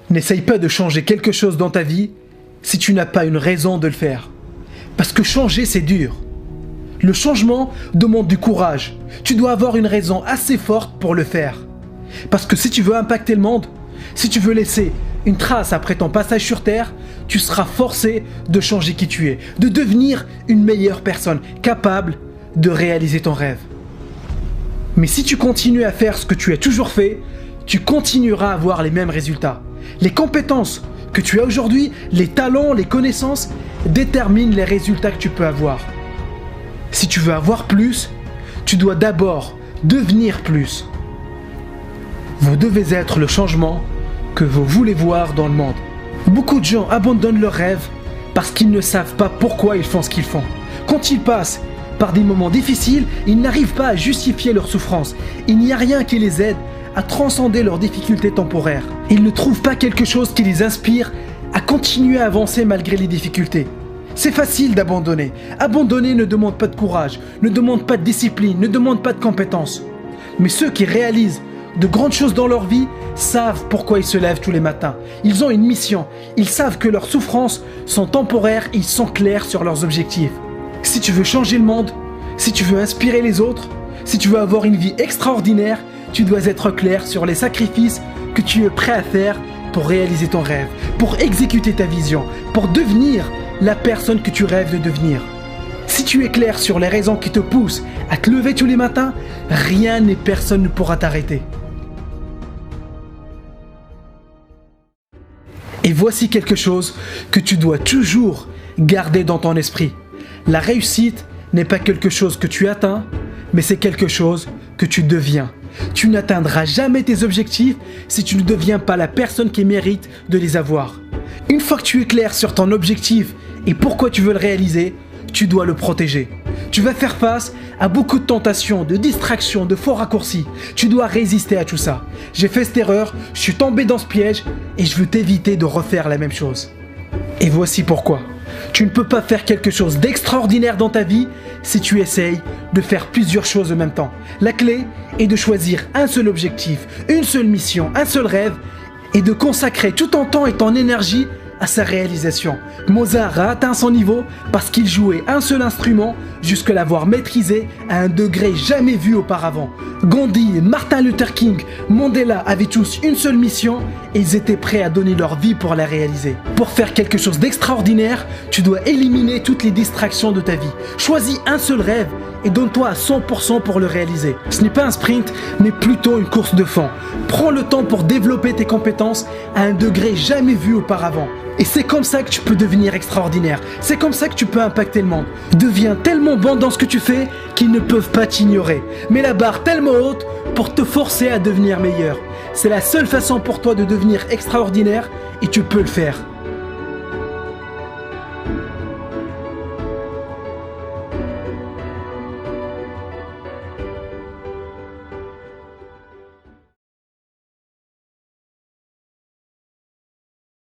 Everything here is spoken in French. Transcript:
N'essaye pas de changer quelque chose dans ta vie si tu n'as pas une raison de le faire. Parce que changer, c'est dur. Le changement demande du courage. Tu dois avoir une raison assez forte pour le faire. Parce que si tu veux impacter le monde, si tu veux laisser une trace après ton passage sur Terre, tu seras forcé de changer qui tu es, de devenir une meilleure personne, capable de réaliser ton rêve. Mais si tu continues à faire ce que tu as toujours fait, tu continueras à avoir les mêmes résultats. Les compétences que tu as aujourd'hui, les talents, les connaissances déterminent les résultats que tu peux avoir. Si tu veux avoir plus, tu dois d'abord devenir plus. Vous devez être le changement que vous voulez voir dans le monde. Beaucoup de gens abandonnent leurs rêves parce qu'ils ne savent pas pourquoi ils font ce qu'ils font. Quand ils passent par des moments difficiles, ils n'arrivent pas à justifier leur souffrance. Il n'y a rien qui les aide à transcender leurs difficultés temporaires. Ils ne trouvent pas quelque chose qui les inspire à continuer à avancer malgré les difficultés. C'est facile d'abandonner. Abandonner ne demande pas de courage, ne demande pas de discipline, ne demande pas de compétences. Mais ceux qui réalisent de grandes choses dans leur vie savent pourquoi ils se lèvent tous les matins. Ils ont une mission. Ils savent que leurs souffrances sont temporaires et ils sont clairs sur leurs objectifs. Si tu veux changer le monde, si tu veux inspirer les autres, si tu veux avoir une vie extraordinaire, tu dois être clair sur les sacrifices que tu es prêt à faire pour réaliser ton rêve, pour exécuter ta vision, pour devenir la personne que tu rêves de devenir. Si tu es clair sur les raisons qui te poussent à te lever tous les matins, rien et personne ne pourra t'arrêter. Et voici quelque chose que tu dois toujours garder dans ton esprit. La réussite n'est pas quelque chose que tu atteins, mais c'est quelque chose que tu deviens. Tu n'atteindras jamais tes objectifs si tu ne deviens pas la personne qui mérite de les avoir. Une fois que tu es clair sur ton objectif et pourquoi tu veux le réaliser, tu dois le protéger. Tu vas faire face à beaucoup de tentations, de distractions, de faux raccourcis. Tu dois résister à tout ça. J'ai fait cette erreur, je suis tombé dans ce piège et je veux t'éviter de refaire la même chose. Et voici pourquoi. Tu ne peux pas faire quelque chose d'extraordinaire dans ta vie si tu essayes de faire plusieurs choses en même temps. La clé est de choisir un seul objectif, une seule mission, un seul rêve et de consacrer tout ton temps et ton énergie à sa réalisation. Mozart a atteint son niveau parce qu'il jouait un seul instrument jusqu'à l'avoir maîtrisé à un degré jamais vu auparavant. Gandhi, Martin Luther King, Mandela avaient tous une seule mission et ils étaient prêts à donner leur vie pour la réaliser. Pour faire quelque chose d'extraordinaire, tu dois éliminer toutes les distractions de ta vie. Choisis un seul rêve et donne-toi à 100% pour le réaliser. Ce n'est pas un sprint, mais plutôt une course de fond. Prends le temps pour développer tes compétences à un degré jamais vu auparavant. Et c'est comme ça que tu peux devenir extraordinaire. C'est comme ça que tu peux impacter le monde. Deviens tellement bon dans ce que tu fais qu'ils ne peuvent pas t'ignorer. Mets la barre tellement haute pour te forcer à devenir meilleur. C'est la seule façon pour toi de devenir extraordinaire et tu peux le faire.